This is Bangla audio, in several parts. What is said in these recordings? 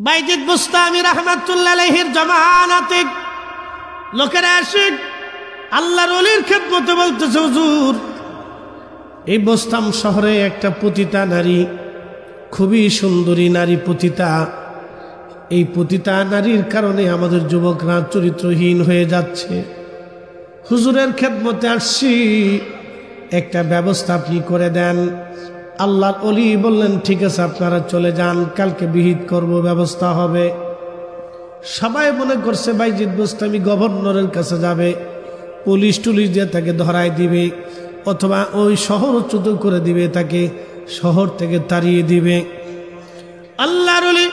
বাইজিদ বুস্তামি রাহমাতুল্লাহ আলাইহির জামানাতে লোকেরা আসে আল্লাহর ওলির খেদমতে বলতেছে, হুজুর এই বোস্তাম শহরে একটা পতিতা নারী, খুবই সুন্দরী নারী পতিতা, এই পতিতা নারীর কারণে আমাদের যুবকরা চরিত্রহীন হয়ে যাচ্ছে। হুজুরের খেদমতে আসছি, একটা ব্যবস্থা আপনি করে দেন। আল্লাহর ওলি বললেন, ঠিক আছে আপনারা চলে যান, কালকে বিহিত করব, ব্যবস্থা হবে। সবাই মনে করছে বাইজিদ বুস্তামি গভর্নরের কাছে যাবে, পুলিশ টুলিশ দিয়ে তাকে ধরায় দিবে, অথবা ওই শহরচ্যুত করে দিবে, তাকে শহর থেকে তাড়িয়ে দিবে। আল্লাহর ওলি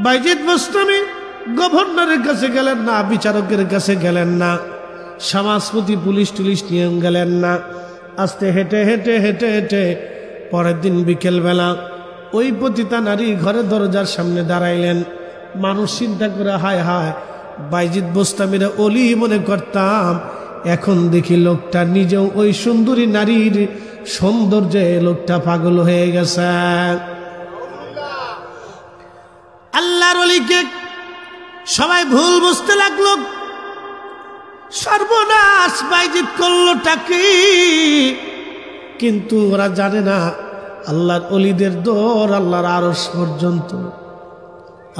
বাইজিদ বুস্তামি গভর্নরের কাছে গেলেন না, বিচারকের কাছে গেলেন না, সমাজপতি পুলিশ টুলিশ নিয়ে গেলেন না। আস্তে হেঁটে হেঁটে হেঁটে হেঁটে পরের দিন বিকেলবেলা ওই পতিতা নারী ঘরের দরজার সামনে দাঁড়াইলেন। মানুষ চিন্তা করে, হায় হায়, বাইজিদ বুস্তামিরা ওলি মনে করতাম, এখন দেখি লোকটা নিজেও ওই সুন্দরী নারীর সৌন্দর্যে লোকটা পাগল হয়ে গেছে। আল্লাহর ওলিকে সবাই ভুল বুঝতে লাগলো। সর্বনাশ, বাইজিদ করলোটা কি? কিন্তু ওরা জানে না আল্লাহর ওলিদের দৌড় আল্লাহর আরশ পর্যন্ত।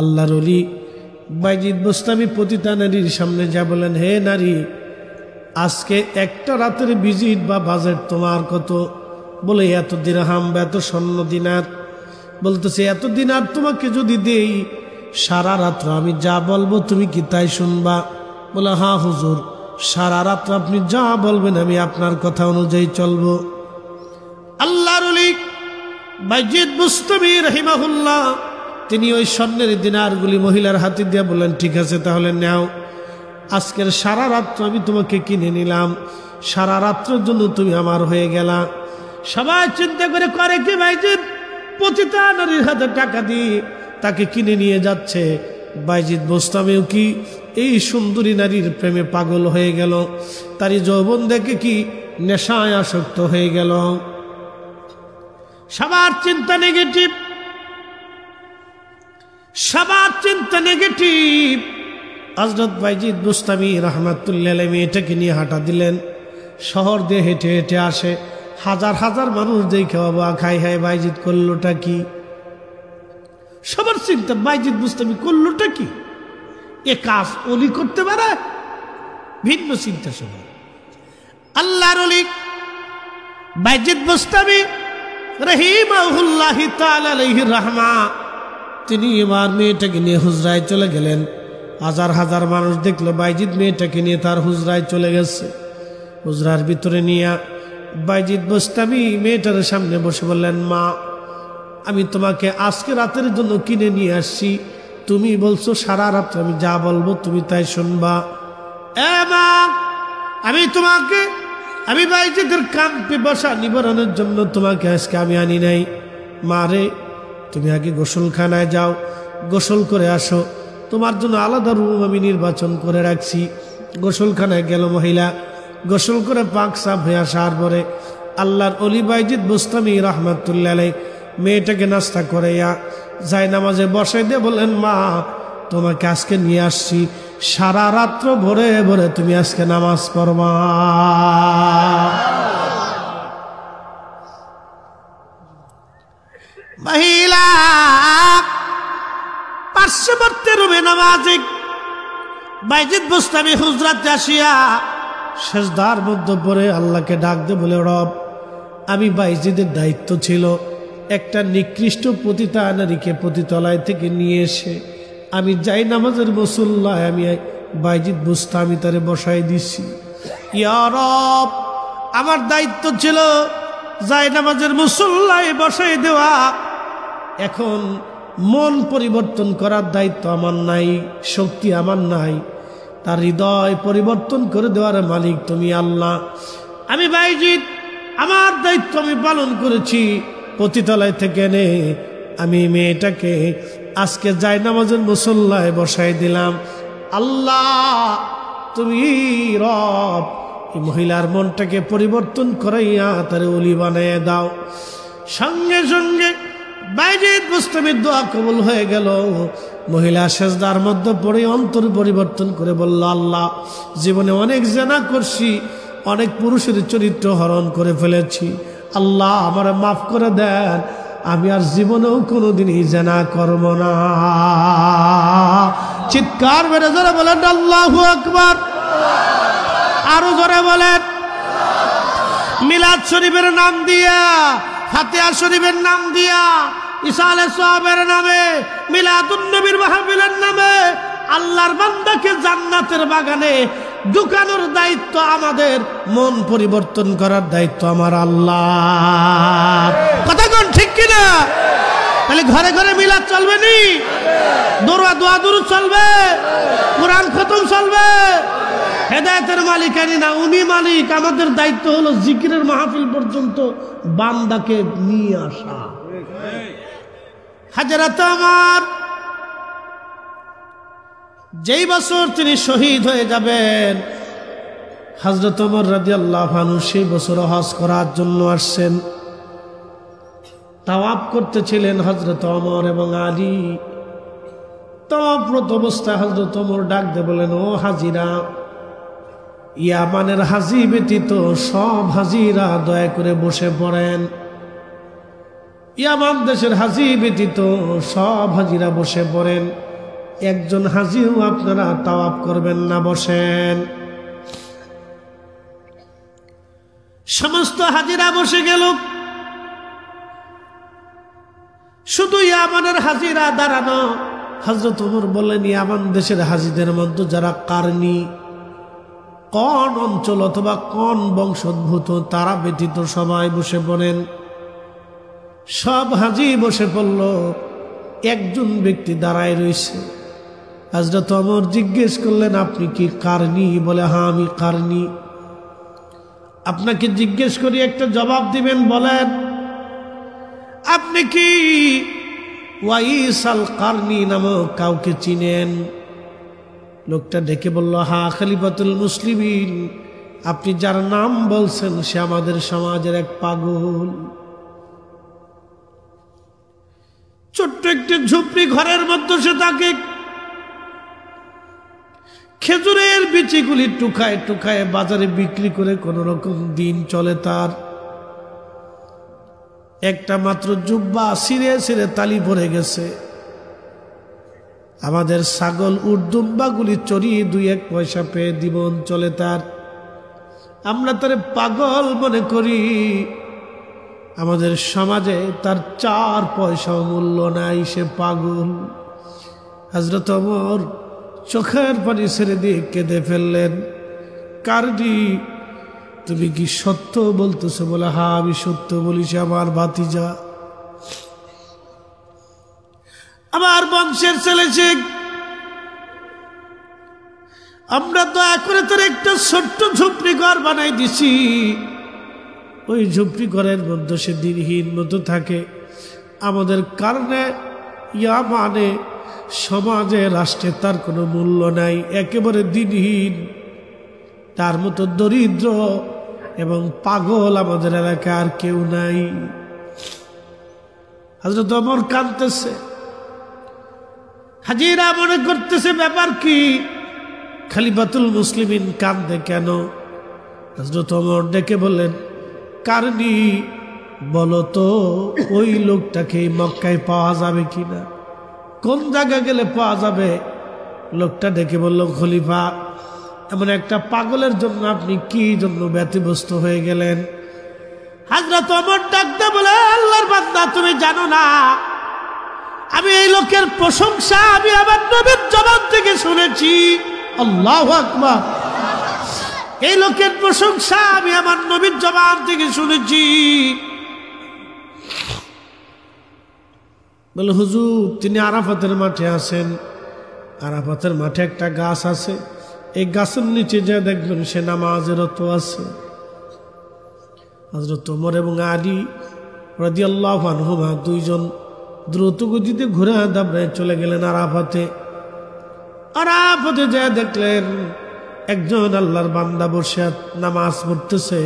আল্লাহর ওলি বাইজিদ বুস্তামি পতিতা নারীর সামনে যা বলেন, হে নারী, আজকে একটা রাতের ভিজিট বা বাজেট তোমার কত? বলে এত দিরহাম বা এত স্বর্ণ দিনার। বলতেছে, এত দিনার তোমাকে যদি দেই, সারা রাত্র আমি যা বলবো তুমি কি তাই শুনবা? বলে, হ্যাঁ হুজুর, সারা রাত্র আপনি যা বলবেন আমি আপনার কথা অনুযায়ী চলবো। আল্লাহর ওলি বাইজিদ বুস্তামি রাহিমাহুল্লাহ তিনি ওই স্বর্ণের দিনারগুলি মহিলার হাতে দিয়ে বললেন, ঠিক আছে তাহলে নাও, আজকের সারা রাত্র আমি তোমাকে কিনে নিলাম, সারা রাত্রের জন্য তুমি আমার হয়ে গেলা। সবাই চিন্তা করে কি বাইজিদ পতিতা নারীর হাতে টাকা দিয়ে তাকে কিনে নিয়ে যাচ্ছে। বাইজিদ বুস্তামিও কি এই সুন্দরী নারীর প্রেমে পাগল হয়ে গেল, তারই যৌবন দেখে কি নেশায় আসক্ত হয়ে গেল। সবার চিন্তা নেগেটিভ, সবার চিন্তা নেগেটিভ। হযরত বাইজিদ বুস্তামি রাহমাতুল্লাহ আলাইহি মেয়েটাকে নিয়ে হাঁটা দিলেন, শহর দিয়ে হেঁটে হেঁটে আসে। হাজার হাজার মানুষ দেখে অবাক, খাই হায় বাইজিদ করলোটা কি? সবার চিন্তা বাইজিদ বুস্তামি করলোটা কি? এ কাজ ওলি করতে পারে? ভিন্ন চিন্তা সবার। আল্লাহর ওলি বাইজিদ বুস্তামি রাহিমাহুল্লাহি তাআলা আলাইহির রাহমা তিনি এবার মেয়েটাকে নিয়ে হুজরায় চলে গেলেন। হাজার হাজার মানুষ দেখলো বাইজিদ মেয়েটাকে নিয়ে তার হুজরায় চলে গেছে। হুজরার ভিতরে নিয়ে বাইজিদ বুস্তামি মেয়েটার সামনে বসে বললেন, মা, আমি তোমাকে আজকে রাতের জন্য কিনে নিয়ে আসছি, তুমি বলছো সারা রাত আমি যা বলবো তুমি তাই শুনবা। এ মা, আমি বাইজিদের কান পিপাসা নিবারণের জন্য তোমাকে আজকে আমি আনি নাই। মা রে, তুমি আগে গোসলখানায় যাও, গোসল করে আসো, তোমার জন্য আলাদা রুম আমি নির্বাচন করে রাখছি। গোসলখানায় গেল মহিলা, গোসল করে পাক সাফ হয়ে আসার পরে আল্লাহর ওলি বাইজিদ বুস্তামি রাহমাতুল্লাহ আলাইহি মেয়েটাকে নাস্তা করাইয়া যায় নামাজে বসাই দিয়ে বলেন, মা, তোমাকে আজকে নিয়ে আসছি, সারা রাত্র ভরে ভরে তুমি আজকে নামাজ পড়বা। মহিলা পার্শ্ববর্তী রুমে নামাজে বাইজিদ বুস্তামি হুজরাতে আসিয়া সেজদার মধ্যে পড়ে আল্লাহকে ডাক দিয়ে বলে, রব, আমি বাইজিদের দায়িত্ব ছিল একটা নিকৃষ্ট পতিতা নারীকে পতিতলায় থেকে নিয়ে এসে আমি যাই নামাজের মুসল্লায় আমি বাইজিদ বুস্তামি তারে বসাই দিছি। ইয়া রব, আমার দায়িত্ব ছিল যাই নামাজের মুসল্লায় বসাই দেওয়া, এখন মন পরিবর্তন করার দায়িত্ব আমার নাই, শক্তি আমার নাই, তার হৃদয় পরিবর্তন করে দেওয়ার মালিক তুমি আল্লাহ। আমি বাইজিদ আমার দায়িত্ব আমি পালন করেছি, পতিতলায় থেকে এনে আমি মেয়েটাকে আজকে যাই নামাজের মুসল্লায় বসাই দিলাম। আল্লাহ তুমি রব, এই মহিলার মনটাকে পরিবর্তন করাইয়া তার ওলি বানাইয়া দাও। সঙ্গে সঙ্গে বাইজিদ বুস্তামির দোয়া কবুল হয়ে গেল। মহিলা সেজদার মধ্যে পড়ে অন্তর পরিবর্তন করে বলল, আল্লাহ, জীবনে অনেক জেনা করছি, অনেক পুরুষের চরিত্র হরণ করে ফেলেছি, আল্লাহ আমার মাফ করে দেন, আমি আর জীবনেও কোনোদিনই জেনা করব না। চিৎকার মেরে জোরে বলেন আল্লাহু আকবার। আরো জোরে বলেন। মিলাদ শরীফের নাম দিয়া, ফাতিহা শরীফের নাম দিয়া, ইসালে সওয়াবের নামে, মিলাদুন নবীর মাহফিলের নামে আল্লাহর বান্দাকে জান্নাতের বাগানে ঢুকানোর দায়িত্ব আমাদের, মন পরিবর্তন করার দায়িত্ব আমার আল্লাহ। কথা কোন ঠিক কিনা? তাহলে ঘরে ঘরে মিলাদ চলবে নি? দোয়া দুরূদ চলবে, কোরআন খতম চলবে। হেদায়েতের মালিকানি না, উনি মালিক। আমাদের দায়িত্ব হলো জিকিরের মাহফিল পর্যন্ত বান্দাকে নিয়ে আসা। হযরত ওমর যেই বছর তিনি শহীদ হয়ে যাবেন, হযরত ওমর রাদিয়াল্লাহু আনহু সেই বছর হজ করার জন্য আসছেন। তাওয়াফ করতেছিলেন হযরত ওমর এবং আলী। তাওয়াফরত অবস্থায় হযরত ওমর ডাক দিয়ে বলেন, ও হাজিরা, ইয়ামানের হাজি ব্যতীত সব হাজিরা দয়া করে বসে পড়েন। ইয়ামান দেশের হাজি ব্যতীত সব হাজিরা বসে পড়েন, একজন হাজিও আপনারা তাওয়াফ করবেন না, বসেন। সমস্ত হাজিরা বসে গেল, শুধু ইয়ামানের হাজিরা দাঁড়ানো। হযরত ওমর বললেন, ইয়ামান দেশের হাজিদের মধ্যে যারা কারনি, কোন অঞ্চল অথবা কোন বংশোদ্ভূত, তারা ব্যতীত সবাই বসে পড়েন। সব হাজি বসে পড়ল, একজন ব্যক্তি দাঁড়ায় রয়েছে। হযরত ওমর জিজ্ঞেস করলেন, আপনি কি কারনি? বলে, হ্যাঁ আমি কারনি। আপনাকে জিজ্ঞেস করি, একটা জবাব দিবেন, বলেন আপনি কি ওয়াইস আল কারনি নামক কাউকে চিনেন? লোকটা ডেকে বলল, হ্যাঁ খলিফাতুল মুসলিমিন, আপনি যার নাম বলছেন সে আমাদের সমাজের এক পাগল। ছোট্ট একটি ঝুপড়ি ঘরের মধ্যে সে থাকে, খেজুরের বিচিগুলি টুকায় টুকায় বাজারে বিক্রি করে কোন রকম দিন চলে তার। একটা মাত্র জুব্বা ছিঁড়ে ছিঁড়ে তালি পড়ে গেছে। আমাদের ছাগল উর্দুম্বাগুলি চড়িয়ে 2-1 পয়সা পেয়ে জীবন চলে তার। আমরা তার পাগল মনে করি, আমাদের সমাজে তার 4 পয়সাও মূল্য নাই, সে পাগল। হযরত ওমর চোখের পানি ছেড়ে দিয়ে কেঁদে ফেললেন। কারনি, তুমি কি সত্য বলতেছো? বলে, হ্যাঁ আমি সত্য বলিছি, আমার ভাতিজা, আমার বংশের ছেলে সে। আমরা দয়া করে তার একটা ছোট্ট ঝুপড়ি ঘর বানাই দিছি। ওই ঝুপড়ি ঘরের মধ্যে সে দিনহীন মতো থাকে। আমাদের কারণে ইয়ামানে সমাজে, রাষ্ট্রে তার কোনো মূল্য নাই, একেবারে দিনহীন। তার মতো দরিদ্র এবং পাগল আমাদের এলাকায় আর কেউ নাই। হযরত ওমর কাঁদতেছে, হাজিরা মনে করতেছে ব্যাপার কি, খলিফাতুল মুসলিমিন কাঁদে কেন? হযরত ওমর ডেকে বললেন, কারনি, বলো তো ওই লোকটাকে মক্কায় পাওয়া যাবে কিনা? কোন জায়গা গেলে পাওয়া যাবে? লোকটা ডেকে বলল, খলিফা, এমন একটা পাগলের জন্য আপনি কি জন্য ব্যতিব্যস্ত হয়ে গেলেন? হযরত ওমর ডাকতে বলে, আল্লাহর বান্দা, তুমি জানো না আমি এই লোকের প্রশংসা আমি আমার নবীর জবান থেকে শুনেছি। আল্লাহু আকবার। এই লোকের প্রশংসা আমি আমার নবীর জবান থেকে শুনেছি। বলে, হুজুর, তিনি আরাফাতের মাঠে আছেন। আরাফাতের মাঠে একটা গাছ আছে, এই গাছের নিচে যা দেখবেন সে নামাজে রত আছে। হযরত ওমর এবং আলী রাদিয়াল্লাহু আনহুমা দুইজন দ্রুত গতিতে ঘুরে দাবড়ে চলে গেলেন আরাফাতে। আরাফাতে যা দেখলেন একজন আল্লাহর বান্দা বসে নামাজ পড়তেছে,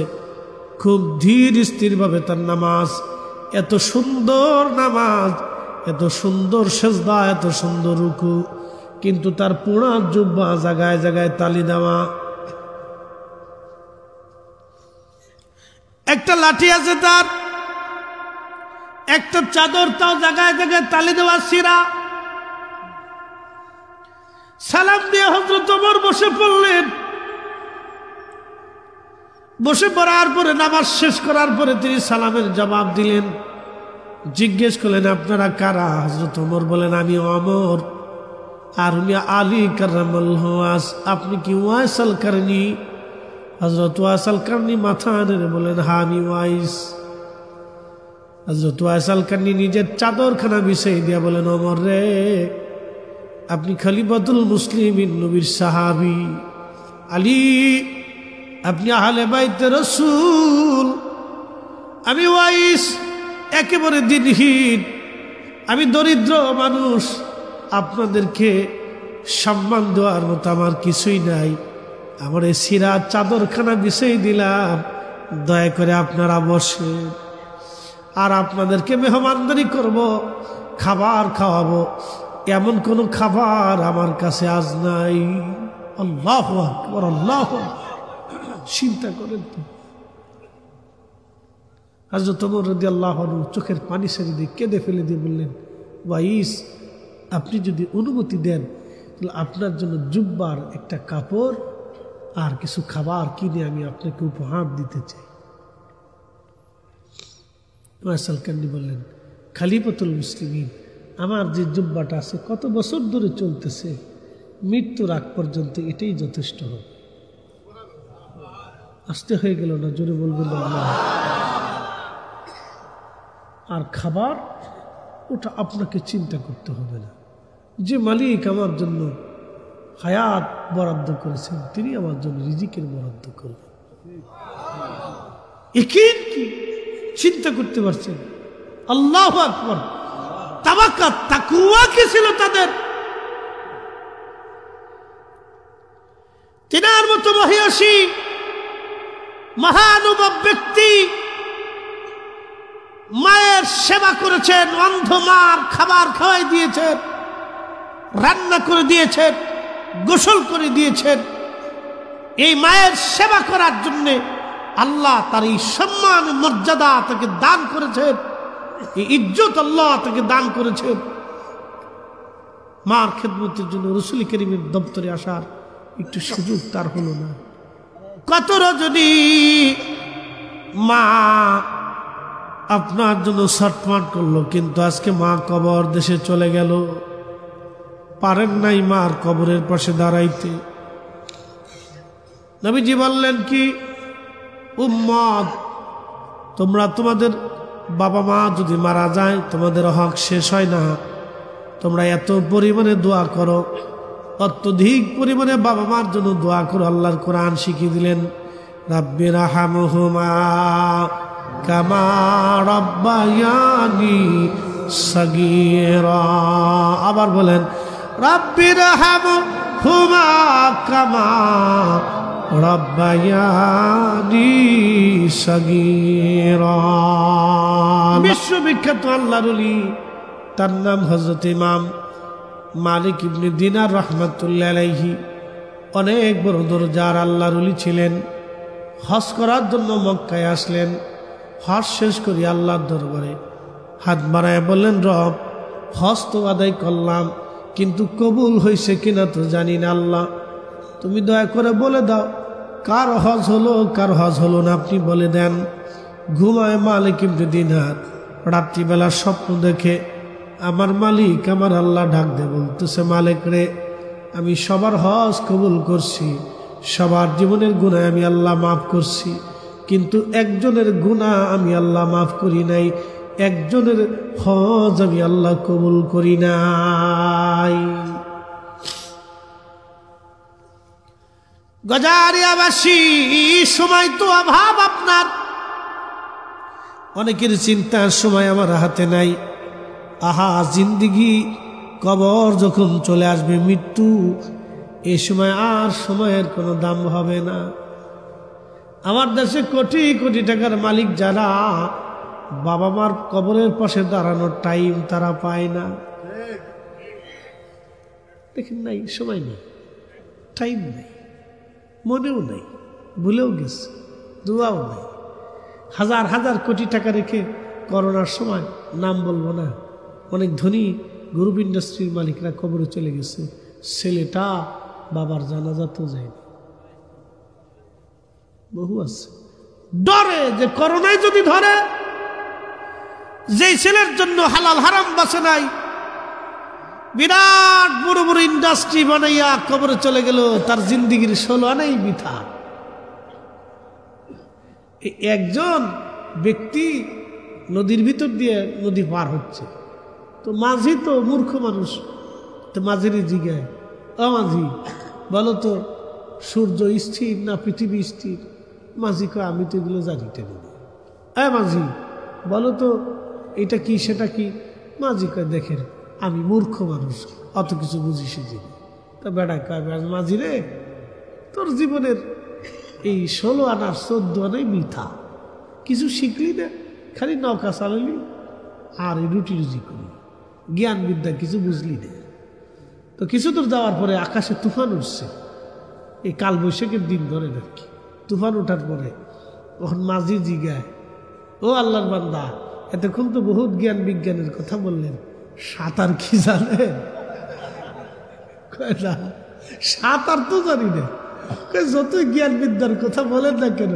খুব ধীর স্থির ভাবে তার নামাজ, এত সুন্দর নামাজ, এত সুন্দর সেজদা, এত সুন্দর রুকু, কিন্তু তার পুরা জুব্বা জায়গায় জায়গায় তালি দেওয়া। একটা লাঠি আছে তার, একটা চাদর তাও জায়গায় জায়গায় তালি দেওয়া ছিঁড়া। সালাম দিয়ে হযরত ওমর বসে পড়লেন। বসে পড়ার পরে নামাজ শেষ করার পরে তিনি সালামের জবাব দিলেন। জিজ্ঞেস করলেন, আপনারা কারা? হযরত ওমর বলেন, আমি ওমর। আর উনি আলী কারামাল্লাহু ওয়াজ। আপনি কি ওয়াইস আল কারনি? হযরত ওয়াইস আল কারনি মাথা নেড়ে বলেন, হ্যাঁ আমি ওয়াইস। হযরত ওয়াইস আল কারনি নিজের চাদরখানা বিছিয়ে দিয়া বলেন, ওমর রে, আপনি খলিফাতুল মুসলিমিন, নবীর সাহাবী। আলী, আপনি আহলে বাইতে রাসূল। আমি ওয়াইস, একেবারে দিনহীন, আমি দরিদ্র মানুষ। আপনাদেরকে সম্মান দেওয়ার মতো আমার কিছুই নাই। আমার এই সিরাত চাদরখানা বিছিয়ে দিলাম, দয়া করে আপনারা বসেন। আর আপনাদেরকে মেহমানদারি করব, খাবার খাওয়াবো, এমন কোন খাবার আমার কাছে আজ নাই। আল্লাহু আকবার, আল্লাহু আকবার। চিন্তা করেন তো। হযরত ওমর রাদিয়াল্লাহু আনহু চোখের পানি ছেড়ে দিয়ে কেঁদে ফেলে দিয়ে বললেন, ওয়াইস, আপনি যদি অনুমতি দেন তাহলে আপনার জন্য জুব্বার একটা কাপড় আর কিছু খাবার কিনে আমি আপনাকে উপহার দিতে চাই। ওয়াইস আল কারনি বললেন, খলিফাতুল মুসলিমিন, আমার যে জুব্বাটা আছে কত বছর ধরে চলতেছে, মৃত্যুর আগ পর্যন্ত এটাই যথেষ্ট হবে। আসতে হয়ে গেল না? জোরে বলবেন না। আর খাবার, ওটা আপনাকে চিন্তা করতে হবে না। যে মালিক আমার জন্য হায়াত বরাদ্দ করেছেন, তিনি আমার জন্য রিজিকের বরাদ্দ করবেন। একিন কি চিন্তা করতে পারছেন? আল্লাহু আকবার। তাওয়াক্কুল, তাকওয়া কি ছিল তাদের? তিনার মতো মহিয়সী মহানুভব ব্যক্তি মায়ের সেবা করেছেন, অন্ধ মার খাবার খাওয়াই দিয়েছেন, রান্না করে দিয়েছেন, গোসল করে দিয়েছেন। এই মায়ের সেবা করার জন্য আল্লাহ তার এই সম্মান মর্যাদা তাকে দান করেছেন, এই ইজ্জত আল্লাহ তাকে দান করেছেন। মার খেদমতের জন্য রাসূল করিমের দপ্তরে আসার একটু সুযোগ তার হলো না। কত রজনী মা আপনার জন্য ছটফট করলো, কিন্তু আজকে মা কবর দেশে চলে গেল, পারেন নাই মার কবরের পাশে দাঁড়াইতে। নবীজি বললেন কি, উম্মত, তোমরা তোমাদের বাবা মা যদি মারা যায় তোমাদের হক শেষ হয় না। তোমরা এত পরিমাণে দোয়া করো, অত্যধিক পরিমাণে বাবা মার জন্য দোয়া করো। আল্লাহর কোরআন শিখিয়ে দিলেন, রাব্বির হামহুমা কামা রাব্বায়ানি সাগীরা। আবার বলেন, রাব্বির হামহুমা কামা রাব্বায়ানি সাগীরা। বিশ্ববিখ্যাত আল্লাহর ওলি, তার নাম হযরত ইমাম মালিক ইবনে দিনার রাহমাতুল্লাহ আলাইহি। অনেক বড় দরজার আল্লাহর ওলি ছিলেন। হজ করার জন্য মক্কায় আসলেন। হজ শেষ করি আল্লাহর দরবারে হাত বাড়ায় বললেন, রব, হজ তো আদায় করলাম, কিন্তু কবুল হয়েছে কিনা তো জানি না। আল্লাহ, তুমি দয়া করে বলে দাও কার হজ হলো, কার হজ হলো না, আপনি বলে দেন। ঘুমায় মালিক ইবনে দিনার। রাত্রিবেলা স্বপ্ন দেখে আমার মালিক, আমার আল্লাহ ডাক দে বলতেছে, মালিক রে, আমি সবার হজ কবুল করছি, সবার জীবনের গুনাহ আমি আল্লাহ মাফ করছি, কিন্তু একজনের গুনাহ আমি আল্লাহ মাফ করি নাই, একজনের হজ আমি আল্লাহ কবুল করি নাই। গজারিয়াবাসী, সময় তো অভাব আপনার, অনেকের চিন্তার সময় আমার হাতে নাই। আহা, জিন্দিগি, কবর যখন চলে আসবে, মৃত্যু, এই সময় আর সময়ের কোনো দাম হবে না। আমার দেশে কোটি কোটি টাকার মালিক যারা, বাবা মার কবরের পাশে দাঁড়ানোর টাইম তারা পায় না। দেখেন নাই, সময় নেই, টাইম নেই, মনেও নেই, ভুলেও গেছে, দোয়াও নেই। হাজার হাজার কোটি টাকা রেখে করোনার সময় নাম বলবো না, অনেক ধনী গ্রুপ ইন্ডাস্ট্রির মালিকরা কবরে চলে গেছে, ছেলেটা বাবার জানাজাতেও যায়নি। বহু আছে ডরে যে করোনায় যদি ধরে, যে ছেলের জন্য হালাল হারাম বাঁচে নাই, বিরাট বড় বড় ইন্ডাস্ট্রি বানাইয়া কবরে চলে গেল, তার জিন্দিগির 16 আনাই বৃথা। একজন ব্যক্তি নদীর ভিতর দিয়ে নদী পার হচ্ছে, তো মাঝি তো মূর্খ মানুষ, তো মাঝিরই জিজ্ঞায়, ও মাঝি বলো তো সূর্য স্থির না পৃথিবী স্থির? মাঝি কয় আমি তো এগুলো জানি টেনে। মাঝি বলো তো এটা কি সেটা কি? মাঝি কয় দেখেন আমি মূর্খ মানুষ, অত কিছু বুঝি সেদিন। তা বেড়া কয় মাঝি রে, তোর জীবনের এই 16 আনার 14 আনাই মিথ্যা, কিছু শিখলি না, খালি নৌকা চালালি আর এই রুটি রুজি করলি, জ্ঞান বিদ্যা কিছু বুঝলি না। তো কিছু দূর যাওয়ার পরে আকাশে তুফান উঠছে, এই কালবৈশাখের দিন ধরে নাকি তুফান ওঠার পরে তখন মাঝি জিগায়, ও আল্লাহর বান্দা এতক্ষণ তো বহুত জ্ঞান বিজ্ঞানের কথা বললেন, সাঁতার কি জানেন? কয় না, সাঁতার তো জানি না। যতই জ্ঞান বিদ্যার কথা বলেন না কেন,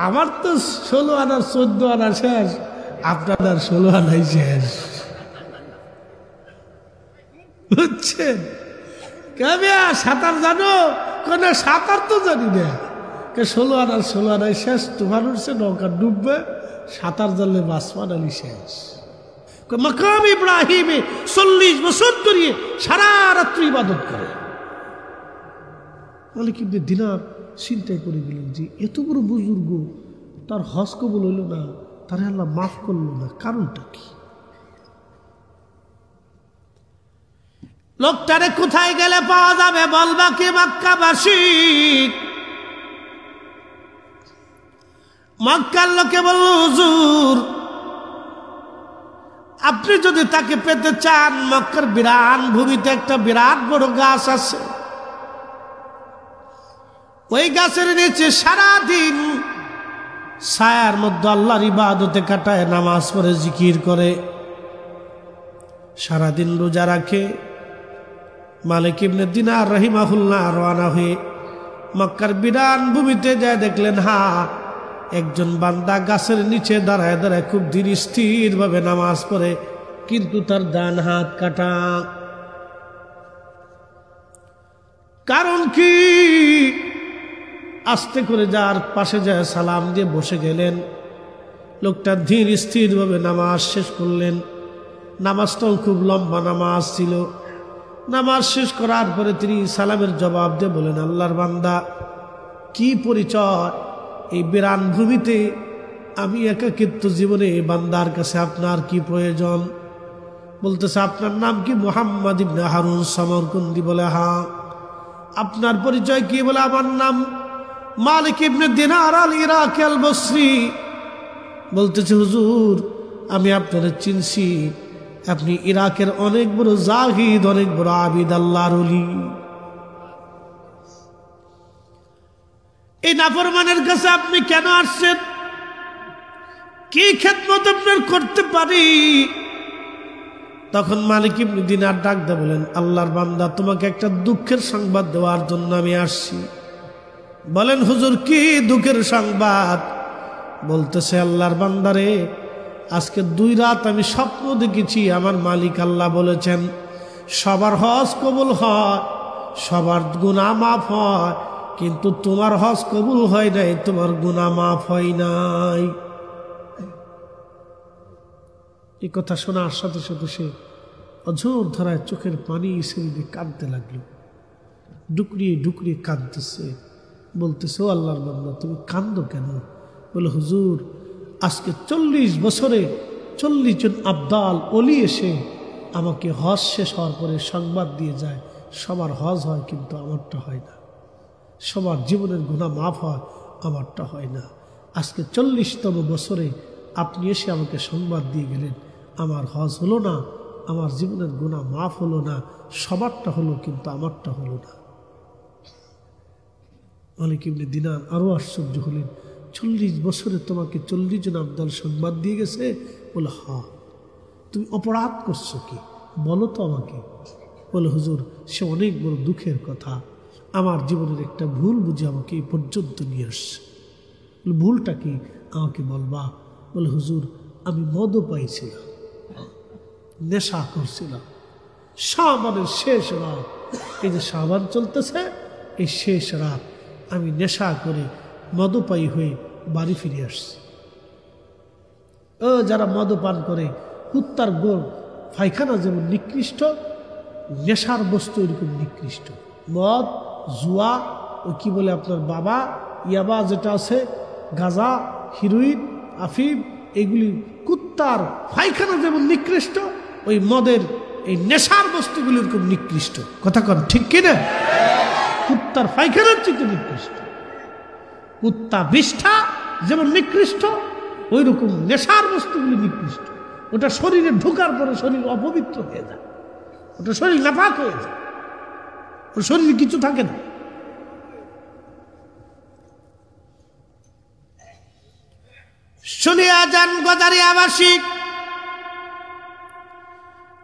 আমার তো 16 আনার 14 আনা শেষ, আপনার আর 16 আনাই শেষ, বুঝছেন? সাঁতার জানো? কেন সাঁতার তো জানি না। 16 আনার 16 আনাই শেষ, তুফান উঠছে, নৌকা ডুববে, সাঁতার জানলে বাসমান আলী শেষ। মাকাম ইব্রাহিমে 40 বছর ধরে সারা রাত্রি ইবাদত করে। মালিক ইবনে দিনার চিন্তায় করে গেলেন যে এত বড় বুজুর্গ, তার হজ কবুল হইল না, তারে আল্লাহ মাফ করলো না, কারণটা কি? লোকটারে কোথায় গেলে পাওয়া যাবে বলবা কি মক্কাবাসী? মক্কার লোকে বলল, হুজুর আপনি যদি তাকে পেতে চান, মক্কার বিরান ভূমিতে একটা বিরাট বড় গাছ আছে, ওই গাছের নিচে সারাদিন ছায়ার মধ্যে আল্লাহর ইবাদতে কাটায়, নামাজ পড়ে জিকির করে, সারাদিন রোজা রাখে। মালিক ইবনে দিনার রাহিমাহুল্লাহ রওনা হয়ে মক্কার বিরান ভূমিতে যায়, দেখলেন একজন বান্দা গাছের নিচে দাঁড়ায় দাঁড়ায় খুব ধীর স্থির ভাবে নামাজ পড়ে, কিন্তু তার ডান হাত কাটা। কারণ কি? আস্তে করে যার পাশে যায় সালাম দিয়ে বসে গেলেন। লোকটা ধীর স্থির ভাবে নামাজ শেষ করলেন। নামাজটাও খুব লম্বা নামাজ ছিল। নামাজ শেষ করার পরে তিনি সালামের জবাব দিয়ে বলেন, আল্লাহর বান্দা কি পরিচয়? এই বিরান ভূমিতে আমি একাকিত্ব জীবনে বান্দার কাছে আপনার কি প্রয়োজন? বলতেছে, আপনার নাম কি? মুহাম্মদ ইবনে হারুন সমরকুন্দি। বলে, হ্যাঁ। আপনার পরিচয় কি? বলে, আমার নাম মালিক ইবনে দিনার আল ইরাকি আল বসরি। বলতেছে, হুজুর আমি আপনার চিনছি, আপনি ইরাকের অনেক বড় জাহিদ, অনেক বড় আবিদ, আল্লাহর ওলি। এই নাফরমানের কাছে আপনি কেন আসছেন? কি খেদমত আপনার করতে পারি? তখন মালিক ইবনে দিনার ডাক দিয়ে বলেন, আল্লাহর বান্দা তোমাকে একটা দুঃখের সংবাদ দেওয়ার জন্য আমি আসছি। বলেন হুজুর কি দুঃখের সংবাদ? বলতেছে, আল্লাহর বান্দারে আজকে 2 রাত আমি স্বপ্ন দেখেছি, আমার মালিক আল্লাহ বলেছেন সবার হজ কবুল হয়, সবার গুনাহ মাফ হয়, কিন্তু তোমার হজ কবুল হয় নাই, তোমার গুনাহ মাফ হয় নাই। এই কথা শোনার সাথে সাথে সে অঝোর ধরায় চোখের পানি ছেড়ে কাঁদতে লাগলো। ডুকরিয়ে ডুকরিয়ে কাঁদতেছে। বলতেছে, ও আল্লাহর বান্দা তুমি কাঁদো কেন? বলে, হুজুর আজকে 40 বছরে 40 জন আবদাল ওলি এসে আমাকে হজ শেষ হওয়ার পরে সংবাদ দিয়ে যায় সবার হজ হয়, কিন্তু আমারটা হয় না। সবার জীবনের গুনাহ মাফ হয়, আমারটা হয় না। আজকে 40তম বছরে আপনি এসে আমাকে সংবাদ দিয়ে গেলেন আমার হজ হলো না, আমার জীবনের গুনাহ মাফ হলো না, সবারটা হলো কিন্তু আমারটা হলো না। মালিক ইবনে দিনার আরো আশ্চর্য হলেন, 40 বছরে তোমাকে 40 জন আবদাল সংবাদ দিয়ে গেছে? বলে হ্যাঁ। তুমি অপরাধ করছো কি বলো তো আমাকে। বলে হুজুর সে অনেক বড় দুঃখের কথা, আমার জীবনের একটা ভুল বুঝে আমাকে এই পর্যন্ত নিয়ে আসছে। বলে ভুলটা কি আমাকে বলবা? বলে হুজুর আমি মদও পাইছিলাম, নেশা করছিলাম, শাবানের শেষ রাত, এই যে শাবান চলতেছে এই শেষ রাত আমি নেশা করে মদপায়ী হয়ে বাড়ি ফিরে আসছি। যারা মদপান করে কুত্তার গোড় পায়খানা যেমন নিকৃষ্ট, নেশার বস্তু এরকম নিকৃষ্ট। মদ, জুয়া, ওই কি বলে আপনার বাবা, ইয়াবা যেটা আছে, গাঁজা, হিরোইন, আফিম, এগুলি কুত্তার পায়খানা যেমন নিকৃষ্ট, ওই মদের এই নেশার বস্তুগুলি এরকম নিকৃষ্ট। কথা কন ঠিক কিনা? কুত্তার পায়খানার চেয়ে নিকৃষ্ট। কুত্তা বিষ্ঠা যেমন নিকৃষ্ট, ওই রকম নেশার বস্তুগুলি নিকৃষ্ট। ওটা শরীরে ঢোকার পরে শরীর অপবিত্র হয়ে যায়, ওটা শরীর নাপাক হয়ে যায়, ওর শরীরে কিছু থাকে না। শুনিয়া যান গজারি আবাসিক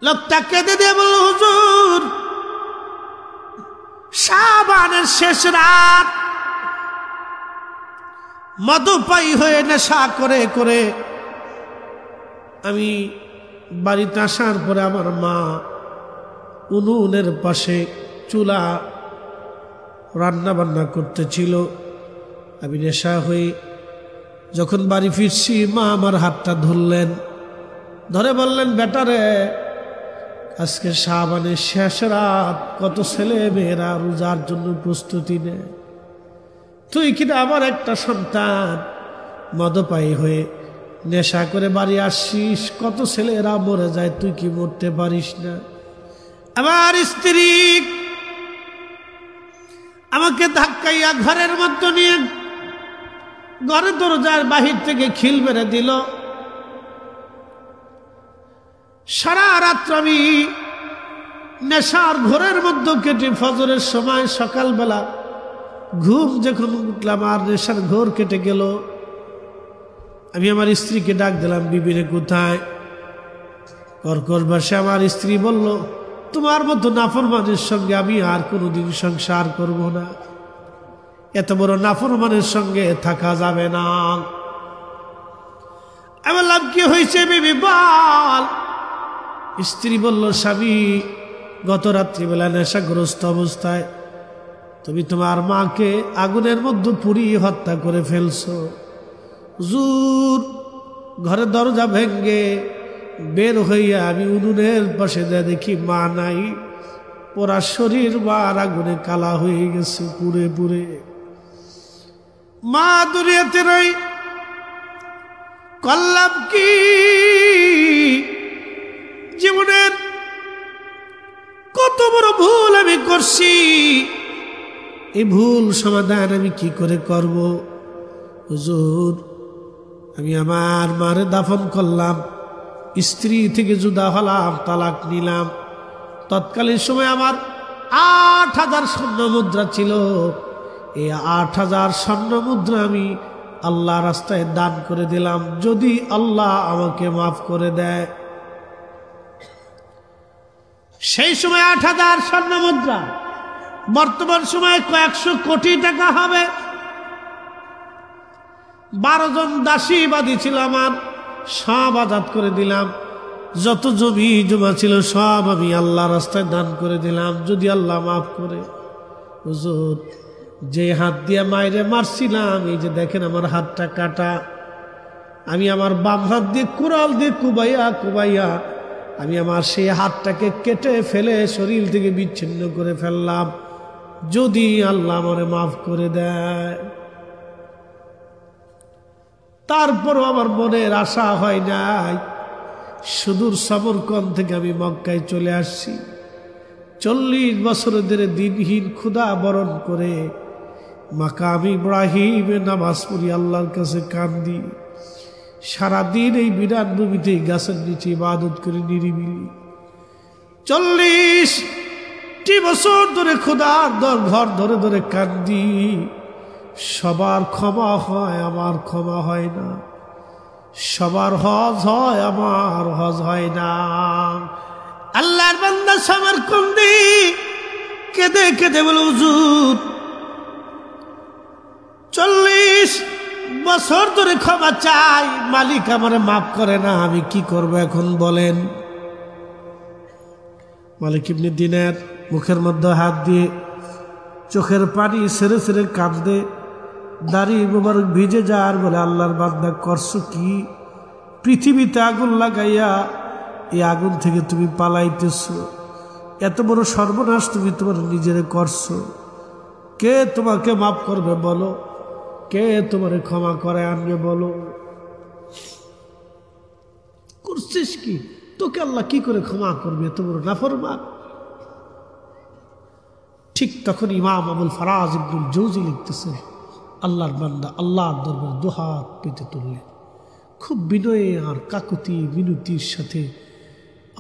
লোকটা কেঁদে দিয়ে বলল, হুজুর শাবানের শেষ রাত মদপায়ী হয়ে নেশা করে করে আমি বাড়িতে আসার পরে আমার মা উনুনের পাশে চুলা রান্না বান্না করতেছিল। আমি নেশা হয়ে যখন বাড়ি ফিরছি, মা আমার হাতটা ধরলেন, ধরে বললেন, বেটারে আজকে শাবানের শেষ রাত, কত ছেলে মেয়েরা রোজার জন্য প্রস্তুতি নেয়, তুই কিনা আমার একটা সন্তান মদপায়ী হয়ে নেশা করে বাড়ি আসছিস, কত ছেলেরা মরে যায়, তুই কি মরতে পারিস না? আমার স্ত্রী আমাকে ধাক্কাইয়া ঘরের মধ্যে নিয়ে ঘরের দরজার বাহির থেকে খিল মেরে দিল। সারা রাত্র আমি নেশার ঘরের মধ্যে কেটে ফজরের সময় সকালবেলা ঘুম যখন উঠলাম আর নেশার ঘোর কেটে গেল। আমি আমার স্ত্রীকে ডাক দিলাম, বিবিরে কোথায়? কর্কশ ভাষায় আমার স্ত্রী বলল, তোমার মতো নাফরমানের সঙ্গে আমি আর কোনোদিন সংসার করব না, এত বড় নাফরমানের সঙ্গে থাকা যাবে না। আমি বললাম, কি হয়েছে বিবি বল? স্ত্রী বলল, স্বামী গত রাত্রিবেলা নেশাগ্রস্ত অবস্থায় তুমি তোমার মাকে আগুনের মধ্যে পুড়িয়ে হত্যা করে ফেলছো। হুজুর ঘরের দরজা ভেঙ্গে বের হইয়া আমি উনুনের পাশে দেখি মা নাই, ওরা শরীর বার আগুনে কালা হয়ে গেছে পুড়ে পুড়ে। মা দুনিয়াতে রই, করলাম কি? জীবনের কত বড় ভুল আমি করছি, এই ভুল সমাধান আমি কি করে করব? হুজুর আমি আমার মারে দাফন করলাম, স্ত্রী থেকে জুদা হলাম, তালাক নিলাম। তৎকালীন সময় আমার ৮,০০০ স্বর্ণ মুদ্রা ছিল। এই ৮,০০০ স্বর্ণ মুদ্রা আমি আল্লাহ রাস্তায় দান করে দিলাম, যদি আল্লাহ আমাকে মাফ করে দেয়। সেই সময় ৮,০০০ স্বর্ণ মুদ্রা বর্তমান সময়ে কয়েকশো কোটি টাকা হবে। 12 জন দাসী বাদী ছিল আমার, সব আজাদ করে দিলাম। যত জমি জমা ছিল সব আমি আল্লাহ রাস্তায় দান করে দিলাম, যদি আল্লাহ মাফ করে। হুজুর যে হাত দিয়ে মায়েরে মারছিলাম, এই যে দেখেন আমার হাতটা কাটা, আমি আমার বাম হাত দিয়ে কুড়াল দিয়ে কুবাইয়া কুবাইয়া আমি আমার সেই হাতটাকে কেটে ফেলে শরীর থেকে বিচ্ছিন্ন করে ফেললাম, যদি আল্লাহ আমারে মাফ করে দেয়। তারপরও আমার মনের আশা হয় নাই। সুদূর সমরকন্দ থেকে আমি মক্কায় চলে আসছি, 40 বছর ধরে দিনহীন ক্ষুধা বরণ করে মাকাম ইব্রাহিমে নামাজ পড়ি, আল্লাহর কাছে কান্দি, সারাদিন এই বিরাট ভূমিতে গাছের নিচে ইবাদত করে নিরিবিলি 40টি বছর ধরে খোদার ঘর ধরে ধরে কান্দি, সবার ক্ষমা হয় আমার ক্ষমা হয় না, সবার হজ হয় আমার হজ হয় না। আল্লাহর বান্দা সামারকন্দি কেঁদে কেঁদে বলে হুজুর 40 বছর ধরে ক্ষমা চাই, মালিক আমারে মাফ করে না, আমি কি করব এখন বলেন। মালিক ইবনে দিনার মুখের মধ্যে হাত দিয়ে চোখের পানি ছেড়ে ছেড়ে কাঁদে, দাড়ি মোবারক ভিজে যায় আর বলে আল্লাহর বান্দা করছো কি? পৃথিবীতে আগুন লাগাইয়া এই আগুন থেকে তুমি পালাইতেছো, এত বড় সর্বনাশ তুমি তোমার নিজেরে করছো, কে তোমাকে মাফ করবে বলো, কে তোমারে ক্ষমা করে আনবে বলো। করছিস কি? তোকে আল্লাহ কি করে ক্ষমা করবে, এত বড় নাফরমান। ঠিক তখন ইমাম আবুল ফারাজ ইবনুল জৌজি লিখতেছে, আল্লাহর বান্দা আল্লাহর দরবারে দুহাত পেতে তুললেন, খুব বিনয়ে আর কাকুতি মিনতির সাথে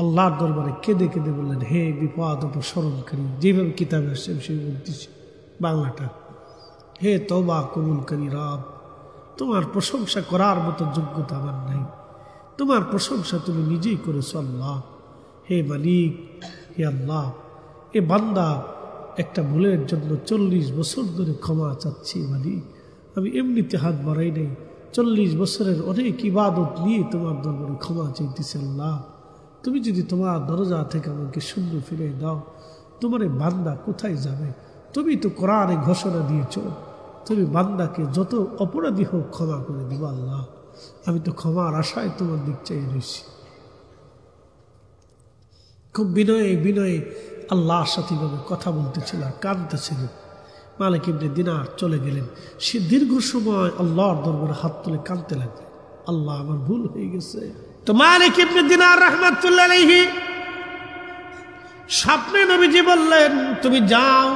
আল্লাহর দরবারে কেঁদে কেঁদে বললেন, হে বিপদ অপসরণকারী, যেভাবে কিতাবে আসছে সেই বলতেছি বাংলাটা, হে তওবা কবুলকারী রব, তোমার প্রশংসা করার মতো যোগ্যতা আমার নাই, তোমার প্রশংসা তুমি নিজেই করেছো আল্লাহ। হে মালিক, হে আল্লাহ, এ বান্দা একটা ভুলের জন্য 40 বছর ধরে ক্ষমা চাচ্ছি মালিক, আমি এমনিতে হাত বাড়াই নাই, 40 বছরের অনেক ইবাদত নিয়ে তোমার দরবারে ক্ষমা চাইতেছি আল্লাহ। তুমি যদি তোমার দরজা থেকে আমাকে শূন্য ফিরে দাও, তোমার এই বান্দা কোথায় যাবে? তুমি তো কোরআনে ঘোষণা দিয়েছ, তুমি বান্দাকে যত অপরাধী হোক ক্ষমা করে দিবা আল্লাহ। আমি তো ক্ষমার আশায় তোমার দিক চাই রয়েছি। খুব বিনয়ে বিনয়ে আল্লাহর সাথে কথা বলতেছিল, কাঁদতেছিল। মালিক ইবনে দিনার চলে গেলেন। সে দীর্ঘ সময় আল্লাহর দরবারে হাত তুলে কাঁদতে লাগলেন, আল্লাহ আমার ভুল হয়ে গেছে। তো মালিক ইবনে দিনার রাহমাতুল্লাহ আলাইহি স্বপ্নে নবীজি বললেন, তুমি যাও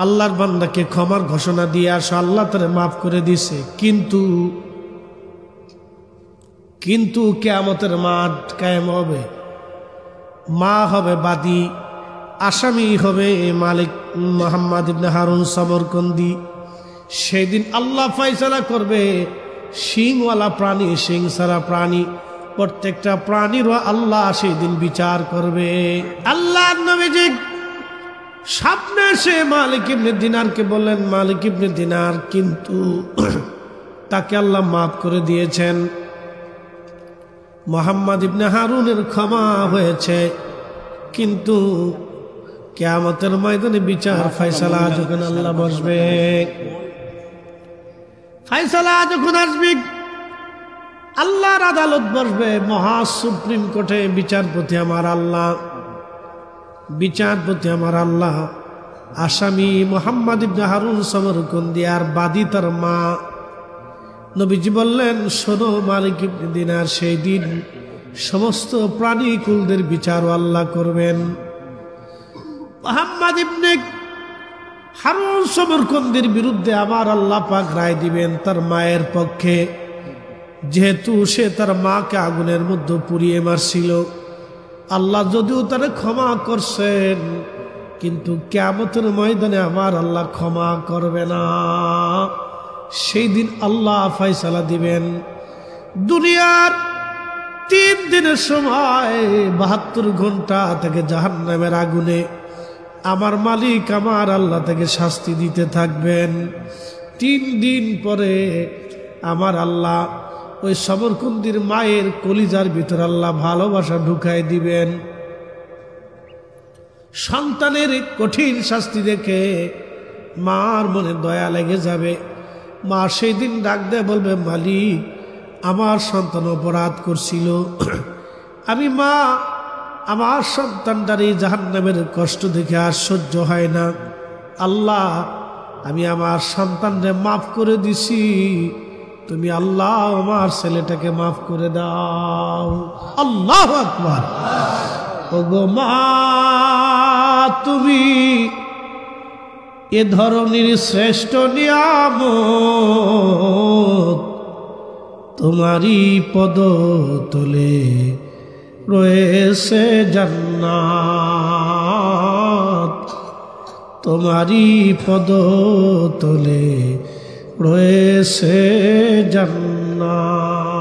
আল্লাহর বান্দাকে ক্ষমার ঘোষণা দিয়ে আসো, আল্লাহ তারে মাফ করে দিছে, কিন্তু কিয়ামতের মাঠ কায়েম হবে, মা হবে বাদী, আসামি হবে মালিক মুহাম্মদ ইবনে হারুন সমরকন্দি। সেই দিন আল্লাহ ফয়সালা করবে, শিংওয়ালা প্রাণী, শিং ছাড়া প্রাণী, প্রত্যেকটা প্রাণীরও আল্লাহ সেই দিন বিচার করবে। আল্লাহ নবীজি স্বপ্নে সে মালিক ইবনে দিনারকে বললেন, মালিক ইবনে দিনার কিন্তু তাকে আল্লাহ মাফ করে দিয়েছেন, মুহাম্মদ ইবনে হারুনের ক্ষমা হয়েছে, কিন্তু কিয়ামতের ময়দানে বিচার ফয়সালা যখন আল্লাহ বসবে, ফয়সালা যখন আসবে, আল্লাহর আদালত বসবে, মহা সুপ্রিম কোর্টে বিচারপতি আমার আল্লাহ, বিচারপতি আমার আল্লাহ, আসামি মুহাম্মদ ইবনে হারুন সমরকন্দি আর বাদী তার মা। নবীজি বললেন, শোনো মালিক ইবনে দিনার, সেই দিন সমস্ত প্রাণী কুলদের বিচারও আল্লাহ করবেন। মুহাম্মদ ইবনে হারুন সমরকন্দির বিরুদ্ধে আমার আল্লাহ পাক রায় দিবেন তার মায়ের পক্ষে, যেহেতু সে তার মাকে আগুনের মধ্যে পুড়িয়ে মারছিল। আল্লাহ যদিও তারা ক্ষমা করছেন, কিন্তু কিয়ামতের ময়দানে আমার আল্লাহ ক্ষমা করবে না। সেই দিন আল্লাহ ফয়সালা দিবেন। দুনিয়ার 3 দিনের সময় 72 ঘন্টা থেকে জাহান্নামের আগুনে আমার মালিক আমার আল্লাহ থেকে শাস্তি দিতে থাকবেন। 3 দিন পরে আমার আল্লাহ ওই সমরকন্দির মায়ের কলিজার ভিতর আল্লাহ ভালোবাসা ঢুকাই দিবেন। সন্তানের কঠিন শাস্তি দেখে মার মনে দয়া লেগে যাবে। মা সেই দিন ডাক দেয় বলবে, মালিক আমার সন্তান অপরাধ করছিল, আমি মা আমার সন্তানটার এই জাহান্নামের কষ্ট দেখে আর সহ্য হয় না, আল্লাহ আমি আমার সন্তানরে মাফ করে দিছি, তুমি আল্লাহ আমার ছেলেটাকে মাফ করে দাও। আল্লাহু আকবার। ওগো মা, তুমি এ ধরনের শ্রেষ্ঠ নিয়ামত তোমারি পদতলে রয়েছে জান্নাত, তোমারি পদতলে রয়েছে জান্নাত।